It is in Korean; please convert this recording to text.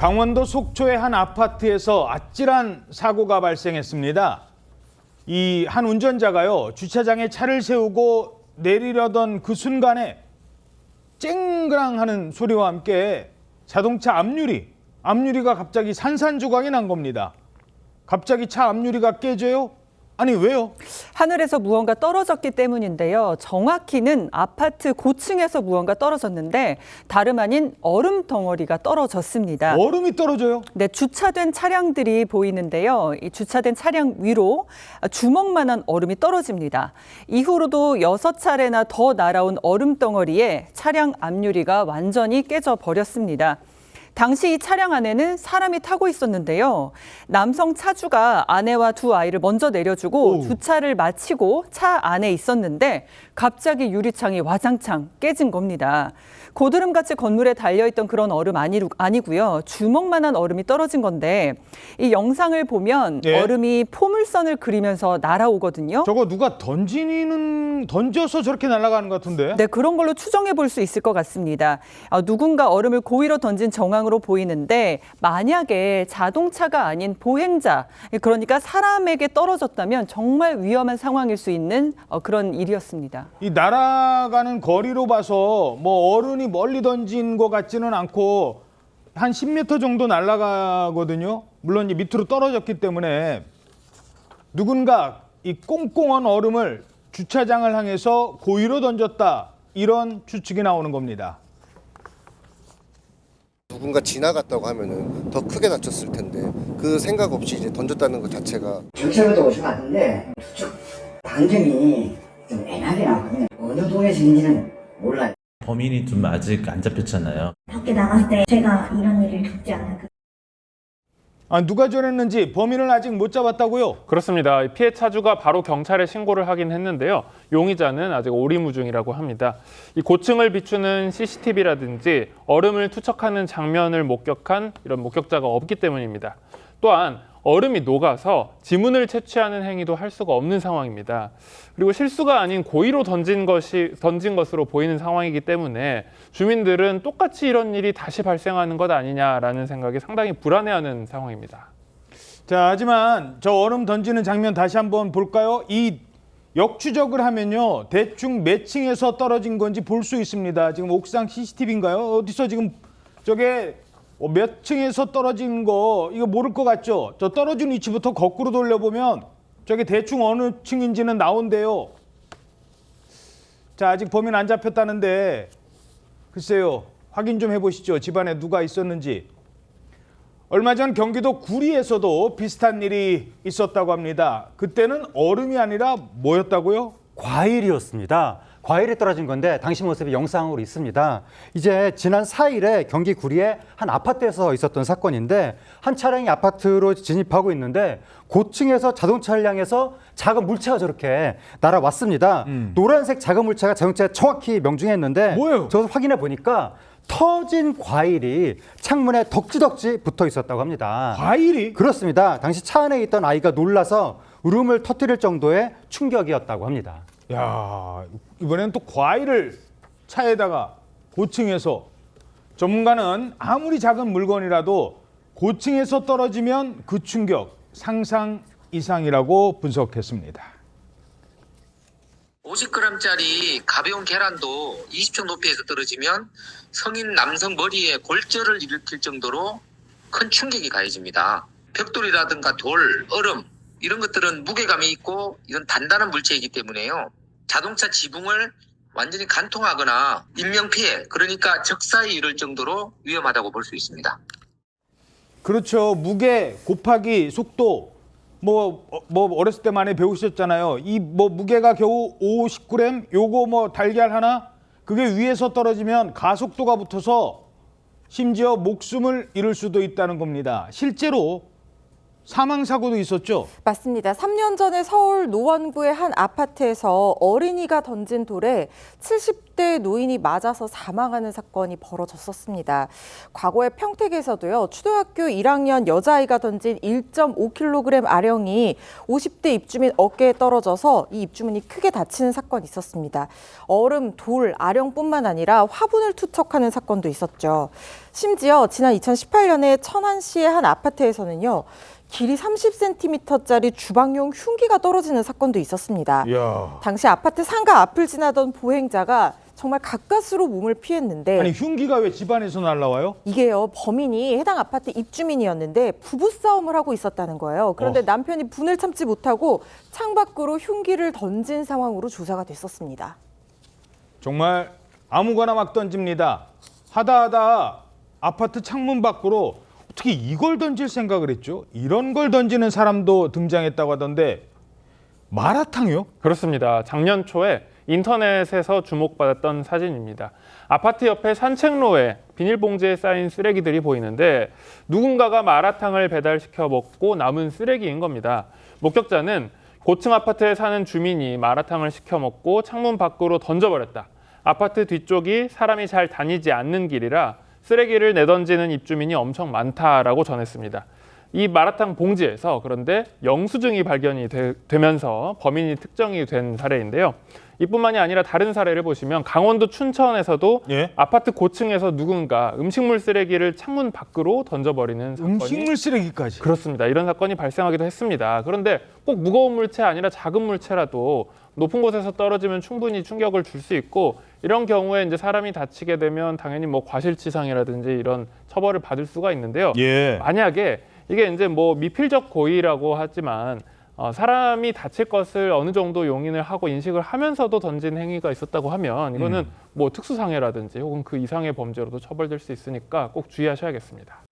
강원도 속초의 한 아파트에서 아찔한 사고가 발생했습니다. 이 한 운전자가요, 주차장에 차를 세우고 내리려던 그 순간에 쨍그랑 하는 소리와 함께 자동차 앞유리가 갑자기 산산조각이 난 겁니다. 갑자기 차 앞유리가 깨져요? 아니 왜요? 하늘에서 무언가 떨어졌기 때문인데요. 정확히는 아파트 고층에서 무언가 떨어졌는데 다름 아닌 얼음 덩어리가 떨어졌습니다. 얼음이 떨어져요? 네, 주차된 차량들이 보이는데요. 이 주차된 차량 위로 주먹만한 얼음이 떨어집니다. 이후로도 6차례나 더 날아온 얼음 덩어리에 차량 앞유리가 완전히 깨져 버렸습니다. 당시 이 차량 안에는 사람이 타고 있었는데요. 남성 차주가 아내와 두 아이를 먼저 내려주고 주차를 마치고 차 안에 있었는데 갑자기 유리창이 와장창 깨진 겁니다. 고드름같이 건물에 달려있던 그런 얼음 아니고요. 주먹만한 얼음이 떨어진 건데 이 영상을 보면 얼음이 포물선을 그리면서 날아오거든요. 저거 누가 던져서 저렇게 날아가는 것 같은데? 네, 그런 걸로 추정해 볼 수 있을 것 같습니다. 누군가 얼음을 고의로 던진 정황으로 보이는데 만약에 자동차가 아닌 보행자, 그러니까 사람에게 떨어졌다면 정말 위험한 상황일 수 있는 그런 일이었습니다. 이 날아가는 거리로 봐서 뭐 어른이 멀리 던진 것 같지는 않고 한 10m 정도 날아가거든요. 물론 이 밑으로 떨어졌기 때문에 누군가 이 꽁꽁한 얼음을 주차장을 향해서 고의로 던졌다, 이런 추측이 나오는 겁니다. 누군가 지나갔다고 하면은 더 크게 다쳤을 텐데 그 생각 없이 이제 던졌다는 것 자체가. 경찰부터 오신 것 같은데 추측 반경이 좀 애매하게 나왔거든요. 어느 동에서인지는 몰라요. 범인이 좀 아직 안 잡혔잖아요. 밖에 나갔을 때 제가 이런 일을 겪지 않은 누가 저랬는지 범인을 아직 못 잡았다고요? 그렇습니다. 피해 차주가 바로 경찰에 신고를 하긴 했는데요. 용의자는 아직 오리무중이라고 합니다. 이 고층을 비추는 CCTV라든지 얼음을 투척하는 장면을 목격한 이런 목격자가 없기 때문입니다. 또한 얼음이 녹아서 지문을 채취하는 행위도 할 수가 없는 상황입니다. 그리고 실수가 아닌 고의로 던진 것으로 보이는 상황이기 때문에 주민들은 똑같이 이런 일이 다시 발생하는 것 아니냐라는 생각이 상당히 불안해하는 상황입니다. 자, 하지만 저 얼음 던지는 장면 다시 한번 볼까요? 이 역추적을 하면요, 대충 몇 층에서 떨어진 건지 볼 수 있습니다. 지금 옥상 CCTV인가요? 어디서 지금 저게 몇 층에서 떨어진 거 이거 모를 것 같죠? 저 떨어진 위치부터 거꾸로 돌려보면 저게 대충 어느 층인지는 나온대요. 자, 아직 범인 안 잡혔다는데 글쎄요, 확인 좀 해보시죠. 집안에 누가 있었는지. 얼마 전 경기도 구리에서도 비슷한 일이 있었다고 합니다. 그때는 얼음이 아니라 뭐였다고요? 과일이었습니다. 과일이 떨어진 건데 당시 모습이 영상으로 있습니다. 이제 지난 4일에 경기 구리의 한 아파트에서 있었던 사건인데 한 차량이 아파트로 진입하고 있는데 고층에서 자동차를 향해서 작은 물체가 저렇게 날아왔습니다. 노란색 작은 물체가 자동차에 정확히 명중했는데 뭐예요? 저도 확인해 보니까 터진 과일이 창문에 덕지덕지 붙어 있었다고 합니다. 과일이? 그렇습니다. 당시 차 안에 있던 아이가 놀라서 울음을 터뜨릴 정도의 충격이었다고 합니다. 야, 이번에는 또 과일을 차에다가 고층에서. 전문가는 아무리 작은 물건이라도 고층에서 떨어지면 그 충격 상상 이상이라고 분석했습니다. 50g짜리 가벼운 계란도 20층 높이에서 떨어지면 성인 남성 머리에 골절을 일으킬 정도로 큰 충격이 가해집니다. 벽돌이라든가 돌, 얼음 이런 것들은 무게감이 있고 이런 단단한 물체이기 때문에요. 자동차 지붕을 완전히 간통하거나 인명피해, 그러니까 적사에 이를 정도로 위험하다고 볼 수 있습니다. 그렇죠. 무게 곱하기 속도. 뭐 어렸을 때 많이 배우셨잖아요. 이 무게가 겨우 50g, 요거 달걀 하나, 그게 위에서 떨어지면 가속도가 붙어서 심지어 목숨을 잃을 수도 있다는 겁니다. 실제로 사망사고도 있었죠? 맞습니다. 3년 전에 서울 노원구의 한 아파트에서 어린이가 던진 돌에 70대 노인이 맞아서 사망하는 사건이 벌어졌었습니다. 과거에 평택에서도요, 초등학교 1학년 여자아이가 던진 1.5kg 아령이 50대 입주민 어깨에 떨어져서 이 입주민이 크게 다치는 사건이 있었습니다. 얼음, 돌, 아령뿐만 아니라 화분을 투척하는 사건도 있었죠. 심지어 지난 2018년에 천안시의 한 아파트에서는요. 길이 30cm짜리 주방용 흉기가 떨어지는 사건도 있었습니다. 이야. 당시 아파트 상가 앞을 지나던 보행자가 정말 가까스로 몸을 피했는데 아니 흉기가 왜 집안에서 날라와요? 이게요, 범인이 해당 아파트 입주민이었는데 부부싸움을 하고 있었다는 거예요. 그런데 남편이 분을 참지 못하고 창밖으로 흉기를 던진 상황으로 조사가 됐었습니다. 정말 아무거나 막 던집니다. 하다 아파트 창문 밖으로 어떻게 이걸 던질 생각을 했죠? 이런 걸 던지는 사람도 등장했다고 하던데 마라탕이요? 그렇습니다. 작년 초에 인터넷에서 주목받았던 사진입니다. 아파트 옆에 산책로에 비닐봉지에 쌓인 쓰레기들이 보이는데 누군가가 마라탕을 배달시켜 먹고 남은 쓰레기인 겁니다. 목격자는 고층 아파트에 사는 주민이 마라탕을 시켜 먹고 창문 밖으로 던져버렸다. 아파트 뒤쪽이 사람이 잘 다니지 않는 길이라 쓰레기를 내던지는 입주민이 엄청 많다라고 전했습니다. 이 마라탕 봉지에서 그런데 영수증이 발견이 되면서 범인이 특정이 된 사례인데요. 이뿐만이 아니라 다른 사례를 보시면 강원도 춘천에서도 아파트 고층에서 누군가 음식물 쓰레기를 창문 밖으로 던져버리는 사건이 음식물 쓰레기까지. 그렇습니다. 이런 사건이 발생하기도 했습니다. 그런데 꼭 무거운 물체 아니라 작은 물체라도 높은 곳에서 떨어지면 충분히 충격을 줄 수 있고 이런 경우에 이제 사람이 다치게 되면 당연히 뭐 과실치상이라든지 이런 처벌을 받을 수가 있는데요. 만약에 이게 이제 뭐 미필적 고의라고 하지만 사람이 다칠 것을 어느 정도 용인을 하고 인식을 하면서도 던진 행위가 있었다고 하면 이거는 뭐 특수상해라든지 혹은 그 이상의 범죄로도 처벌될 수 있으니까 꼭 주의하셔야겠습니다.